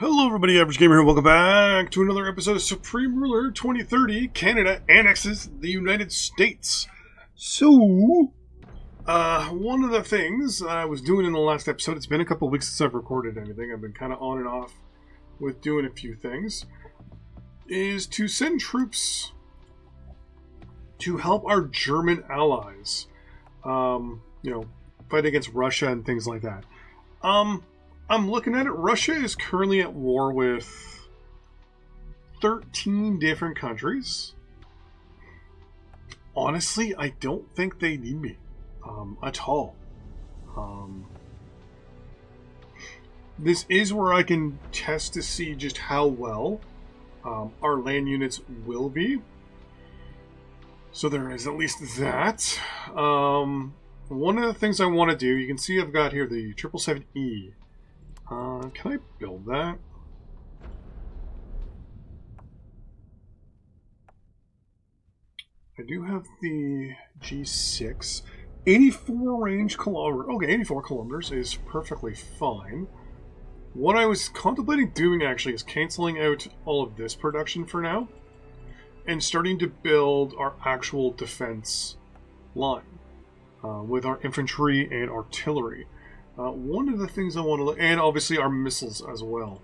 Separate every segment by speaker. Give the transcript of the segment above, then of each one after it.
Speaker 1: Hello everybody, Average Gamer here. Welcome back to another episode of Supreme Ruler 2030. Canada annexes the United States. So, one of the things I was doing in the last episode, it's been a couple of weeks since I've recorded anything, I've been kind of on and off with doing a few things, is to send troops to help our German allies, fight against Russia and things like that. I'm looking at it. Russia is currently at war with 13 different countries. Honestly, I don't think they need me at all. This is where I can test to see just how well our land units will be. So there is at least that. One of the things I want to do, you can see I've got here the 777E. Can I build that? I do have the G6. 84 range kilometer. Okay, 84 kilometers is perfectly fine. What I was contemplating doing actually is canceling out all of this production for now and starting to build our actual defense line with our infantry and artillery. One of the things I want to look, and obviously our missiles as well.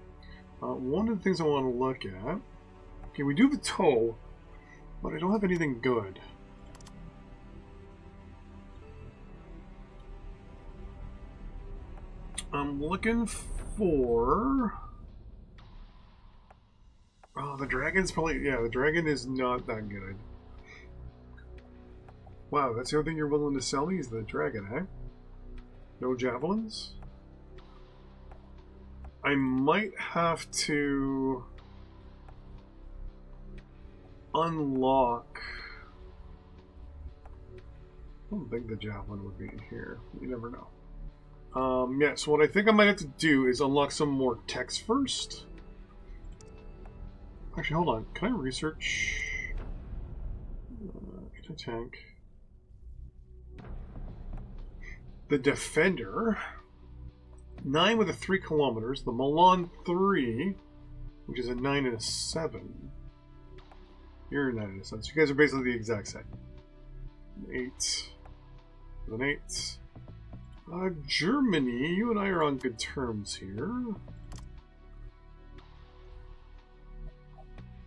Speaker 1: One of the things I want to look at. Okay, we do have a tow, but I don't have anything good. I'm looking for. Oh, the dragon's probably, yeah. The dragon is not that good. Wow, that's the only thing you're willing to sell me is the dragon, eh? No javelins? I might have to unlock. I don't think the javelin would be here. You never know. Yeah, so what I think I might have to do is unlock some more text first. Actually, hold on. Can I research? Tank. The Defender, 9 with a 3 kilometers. The Milan 3, which is a 9 and a 7. You're a 9 and a 7. So you guys are basically the exact same. 8 with an 8. Germany, you and I are on good terms here.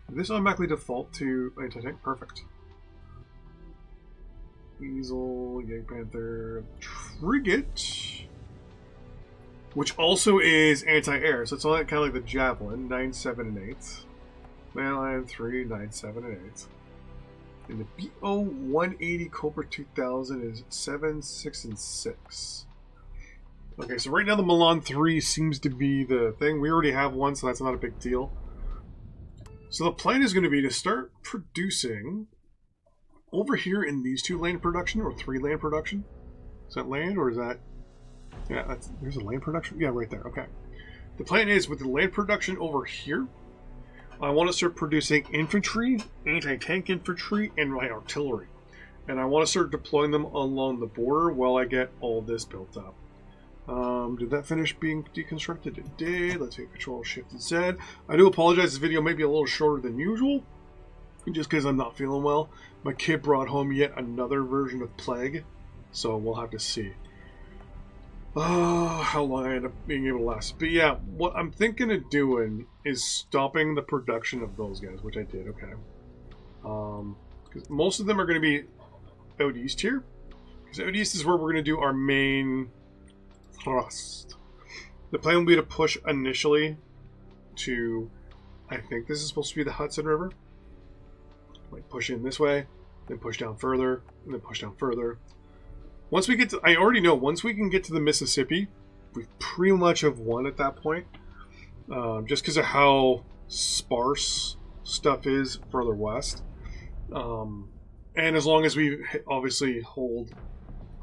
Speaker 1: This automatically default to anti-tank. Perfect. Weasel, Yank Panther, Frigate, which also is anti-air, so it's all kind of like the Javelin, 9, 7, and 8. Mainline 3, 9, 7, and 8. And the BO 180 Cobra 2000 is 7, 6, and 6. Okay, so right now the Milan 3 seems to be the thing. We already have one, so that's not a big deal. So the plan is going to be to start producing over here in these 2 land production, or 3 land production. Is that land, or is that... Yeah, there's a land production? Yeah, right there, okay. The plan is, with the land production over here, I want to start producing infantry, anti-tank infantry, and my artillery. And I want to start deploying them along the border while I get all this built up. Did that finish being deconstructed? It did. Let's hit Control-Shift-Z. I do apologize, this video may be a little shorter than usual, just because I'm not feeling well. My kid brought home yet another version of Plague, so we'll have to see how long I end up being able to last. But yeah, what I'm thinking of doing is stopping the production of those guys, which I did, okay. Because most of them are going to be out east here. Because out east is where we're going to do our main thrust. The plan will be to push initially to, I think this is supposed to be the Hudson River. Like push in this way, then push down further, and then push down further. Once we get to, I already know, once we can get to the Mississippi, we pretty much have won at that point. Just because of how sparse stuff is further west. And as long as we obviously hold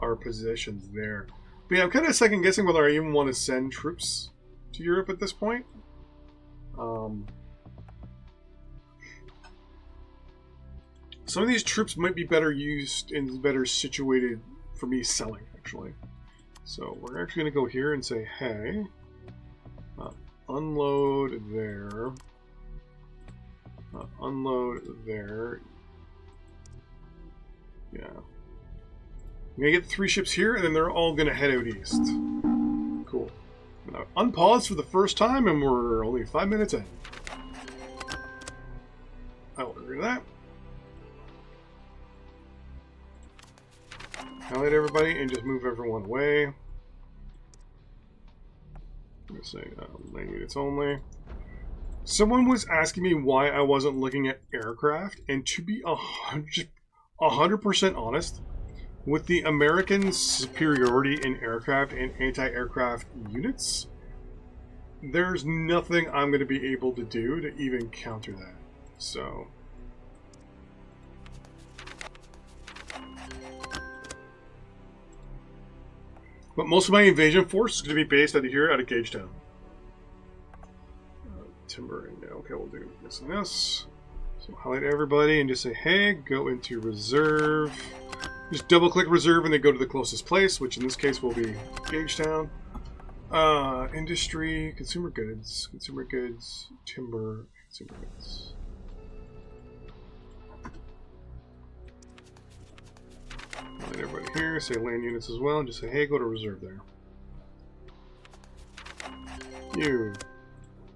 Speaker 1: our positions there. But yeah, I'm kind of second guessing whether I even want to send troops to Europe at this point. Some of these troops might be better used and better situated for me selling, actually. So we're actually going to go here and say, hey, unload there. Unload there. Yeah. I'm gonna get 3 ships here, and then they're all gonna head out east. Cool. Now, unpause for the first time, and we're only 5 minutes in. I will agree to that. Highlight everybody and just move everyone away. I'm gonna say lane units only. Someone was asking me why I wasn't looking at aircraft, and to be 100% honest, with the American superiority in aircraft and anti-aircraft units, there's nothing I'm going to be able to do to even counter that. So, but most of my invasion force is going to be based out of here, out of Gagetown. Timber, and okay, we'll do this and this. So highlight everybody and just say, hey, go into reserve. Just double click reserve and then go to the closest place, which in this case will be Gagetown. Industry, consumer goods, timber, consumer goods. Highlight everybody here, say land units as well, and just say, hey, go to reserve there. You.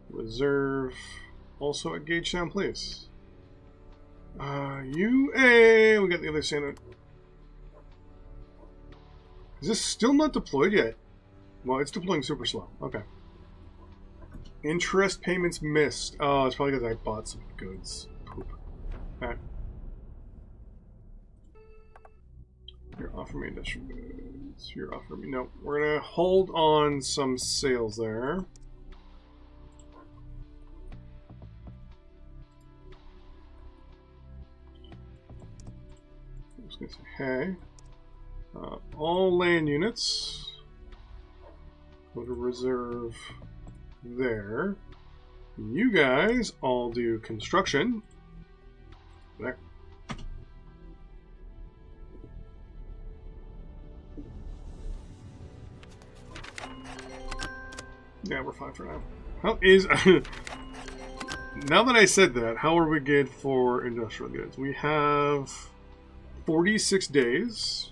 Speaker 1: Reserve. Also at Gagetown, please. We got the other Santa. Is this still not deployed yet? Well, it's deploying super slow. Okay. Interest payments missed. Oh, it's probably because I bought some goods. Poop. Alright. You're offering me industrial goods. You're offering me... No, we're going to hold on some sales there. I'm just going to say, hey. All land units. Go to reserve there. You guys all do construction. There. Yeah, we're fine for now. How is... Now that I said that, how are we good for industrial goods? We have 46 days.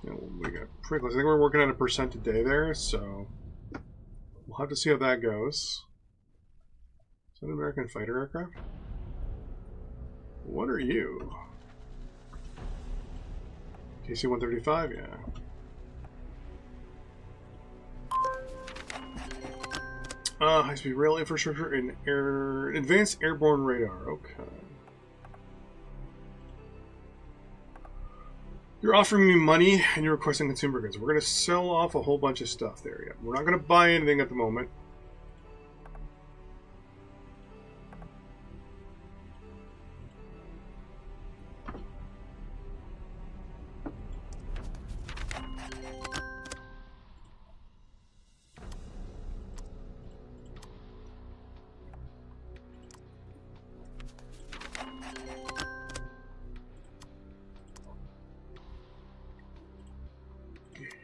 Speaker 1: Yeah, we got pretty close. I think we're working at 1% a day there, so we'll have to see how that goes. Is that an American fighter aircraft? What are you? KC-135, yeah. High-speed rail infrastructure and advanced airborne radar. Okay. You're offering me money and you're requesting consumer goods. We're going to sell off a whole bunch of stuff there. Yeah. We're not going to buy anything at the moment.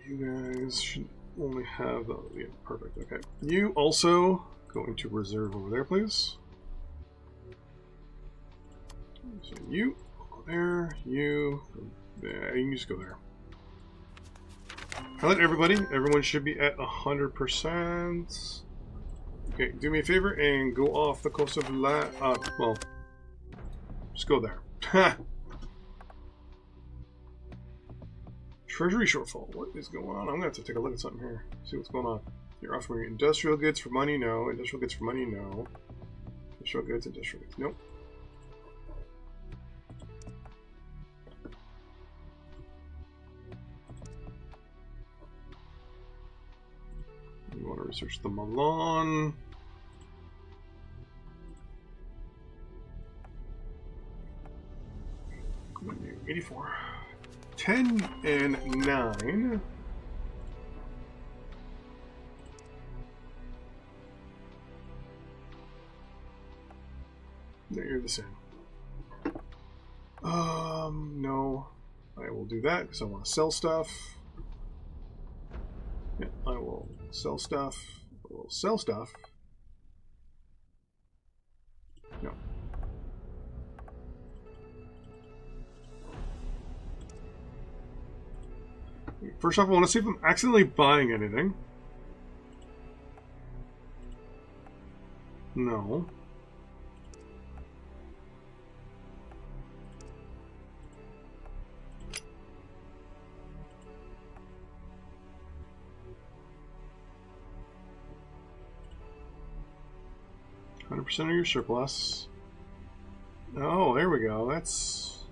Speaker 1: You guys should only have... yeah, perfect. Okay. You also go into reserve over there, please. So you go there. You go there. You can just go there. Highlight everybody. Everyone should be at 100%. Okay, do me a favor and go off the coast of well, just go there. Treasury shortfall. What is going on? I'm gonna have to take a look at something here. See what's going on. You're offering industrial goods for money? No. Industrial goods for money? No. Industrial goods, Nope. You want to research the Milan. 84. 10 and 9. You're the same. No. I will do that because I want to sell stuff. Yeah, I will sell stuff. I will sell stuff. No. First off, I want to see if I'm accidentally buying anything. No. % of your surplus. Oh, there we go. That's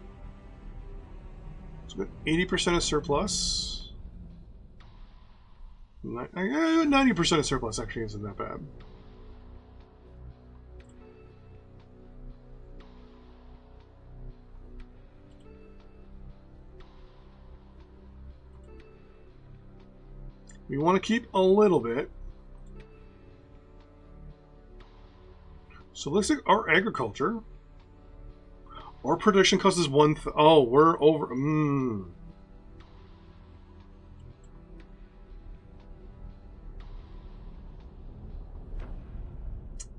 Speaker 1: good. 80% of surplus. 90% of surplus actually isn't that bad. We want to keep a little bit. So let's take our agriculture. Our production cost us oh, we're over.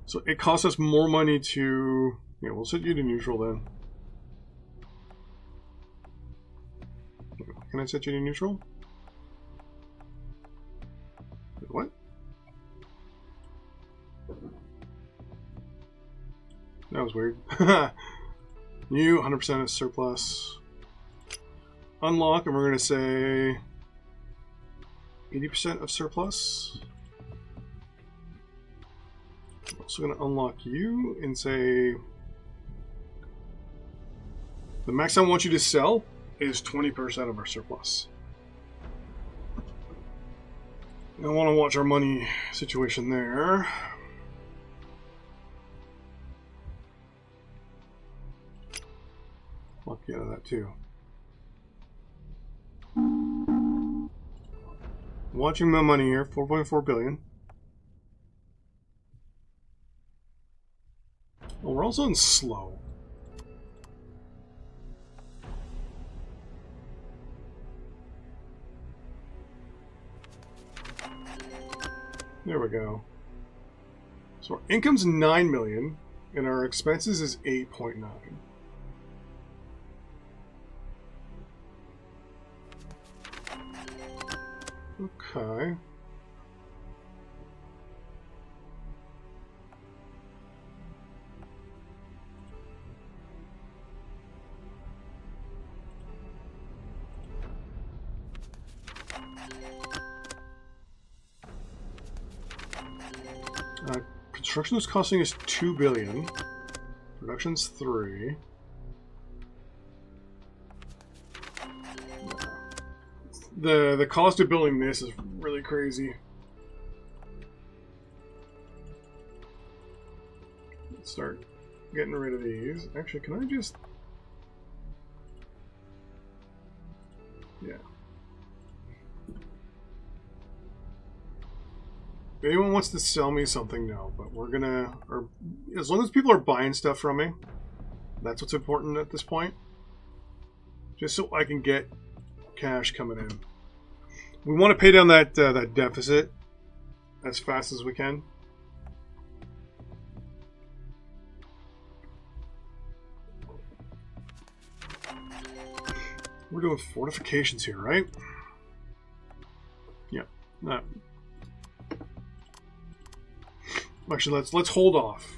Speaker 1: So it costs us more money to. Yeah, we'll set you to neutral then. Can I set you to neutral? What? That was weird. New 100% of surplus. Unlock, and we're going to say 80% of surplus. I'm also going to unlock you and say the max I want you to sell is 20% of our surplus. I want to watch our money situation there. Lock you out of that too. Watching my money here, 4.4 billion. Oh, we're also in slow. There we go. So our income's 9 million and our expenses is 8.9. Okay. Construction is costing us 2 billion. Production's 3. The cost of building this is really crazy. Let's start getting rid of these. Actually, can I just... Yeah. If anyone wants to sell me something, no. But we're gonna... Or as long as people are buying stuff from me, that's what's important at this point. Just so I can get cash coming in. We want to pay down that that deficit as fast as we can. We're doing fortifications here, right? Yeah. Actually, let's hold off.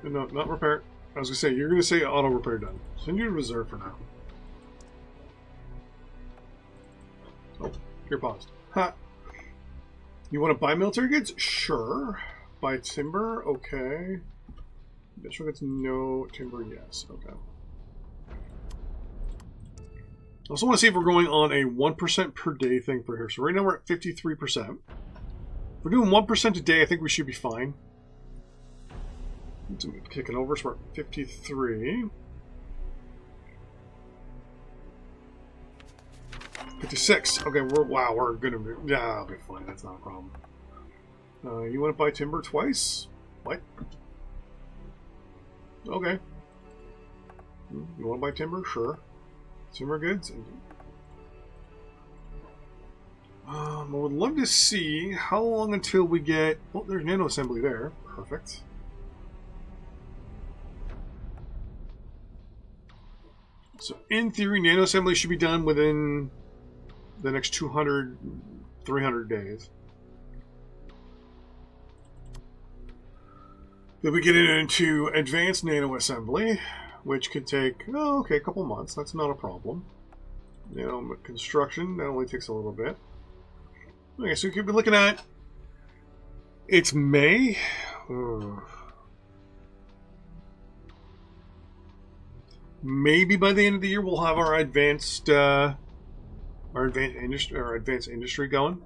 Speaker 1: No, not repair. I was gonna say you're gonna say auto repair done. Send you to reserve for now. Oh, you're paused. Ha. You want to buy military goods? Sure. Buy timber? Okay. This one gets no timber. Yes. Okay. I also want to see if we're going on a 1% per day thing for here. So right now we're at 53%. If we're doing 1% a day, I think we should be fine. Kicking over, so we're at 53. 56. Okay, we're gonna be, yeah, I'll be fine. That's not a problem. You want to buy timber twice? What? Okay. You want to buy timber? Sure. Consumer goods. I would love to see how long until we get... Oh, there's nano assembly there. Perfect. So in theory, nano assembly should be done within the next 200, 300 days. Then we get into advanced nano assembly, which could take, oh, okay, a couple months. That's not a problem. Construction, that only takes a little bit. Okay, so we could be looking at, it's May. Maybe by the end of the year we'll have our advanced industry going.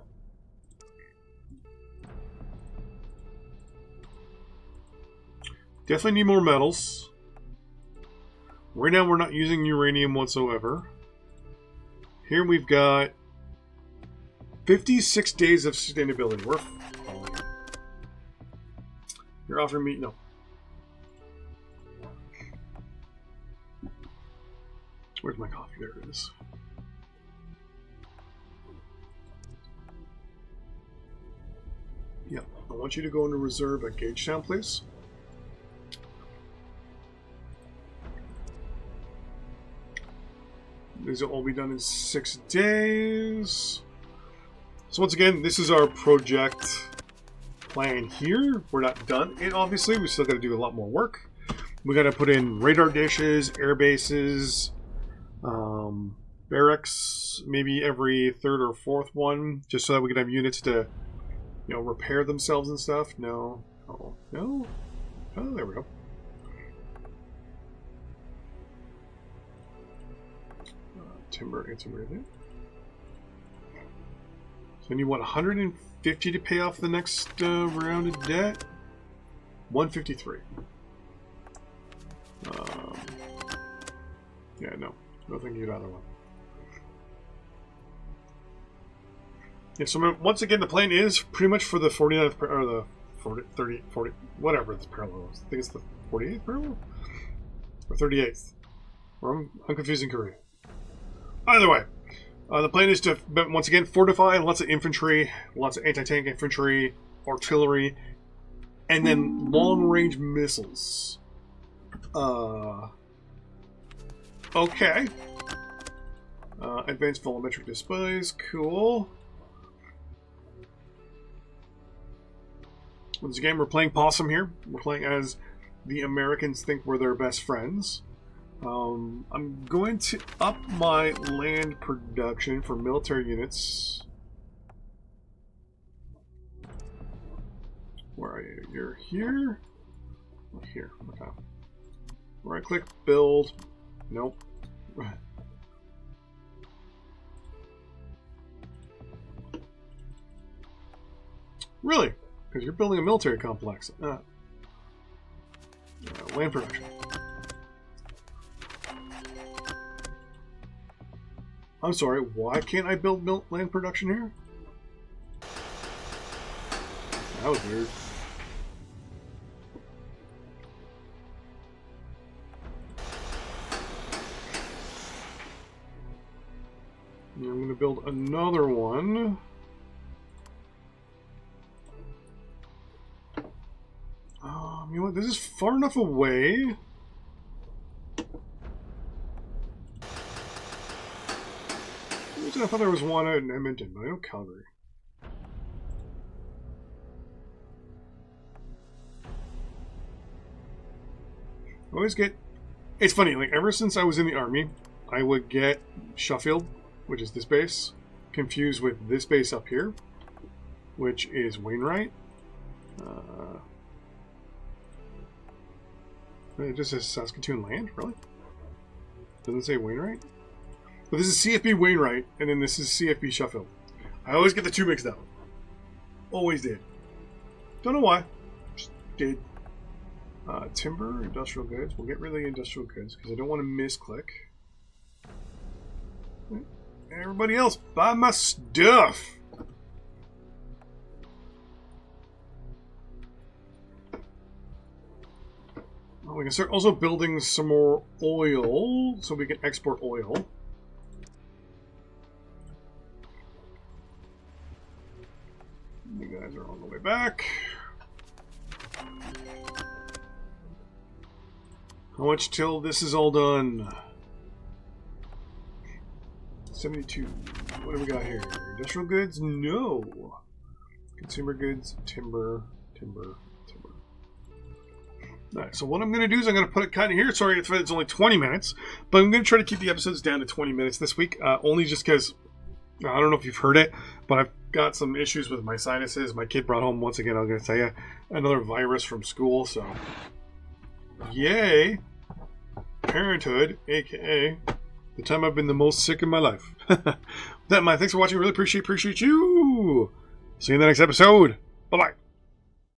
Speaker 1: Definitely need more metals. Right now we're not using uranium whatsoever. Here we've got 56 days of sustainability. We're fine. You're offering me... No. Where's my coffee? There it is. Yep. I want you to go into reserve at Gagetown, please. These will all be done in 6 days. So once again, this is our project plan here. We're not done it, obviously. We still got to do a lot more work. We got to put in radar dishes, air bases, barracks, maybe every third or fourth one, just so that we can have units to, repair themselves and stuff. No. Oh, no. Oh, there we go. Timber, right there. So I need, what, 150 to pay off the next round of debt? 153. Yeah, no. No thank you to either one. Yeah, so once again, the plan is pretty much for the 49th, or the 40, whatever the parallel is. I think it's the 48th parallel? Or 38th. Or I'm confusing Korea. Either way, the plan is to, once again, fortify lots of infantry, lots of anti-tank infantry, artillery, and then long-range missiles. Okay. Advanced volumetric displays, cool. Once again, we're playing possum here. We're playing as the Americans think we're their best friends. I'm going to up my land production for military units. Where are you? You're here? Here. Okay. Right click, build. Nope. Really? Because you're building a military complex. Land production. I'm sorry, why can't I build land production here? That was weird. I'm going to build another one. You know what? This is far enough away. I thought there was one in Edmonton, but I know Calgary. I always get... It's funny, like, ever since I was in the Army, I would get Sheffield, which is this base, confused with this base up here, which is Wainwright. It just says Saskatoon Land, really? Doesn't say Wainwright? But this is CFB Wainwright, and then this is CFB Sheffield. I always get the two mixed up. Always did. Don't know why. Just did. Timber, industrial goods. We'll get rid of the industrial goods because I don't want to misclick. Everybody else, buy my stuff. We can start also building some more oil so we can export oil. You guys are on the way back. How much till this is all done? 72. What do we got here? Industrial goods? No. Consumer goods, timber. Alright, so what I'm going to do is I'm going to put it kind of here. Sorry, it's only 20 minutes, but I'm going to try to keep the episodes down to 20 minutes this week, only just because, I don't know if you've heard it, but I've got some issues with my sinuses. My kid brought home, once again, I'm going to tell you, another virus from school, so yay, parenthood, aka the time I've been the most sick in my life. With that in mind, thanks for watching. Really appreciate you. See you in the next episode. Bye-bye.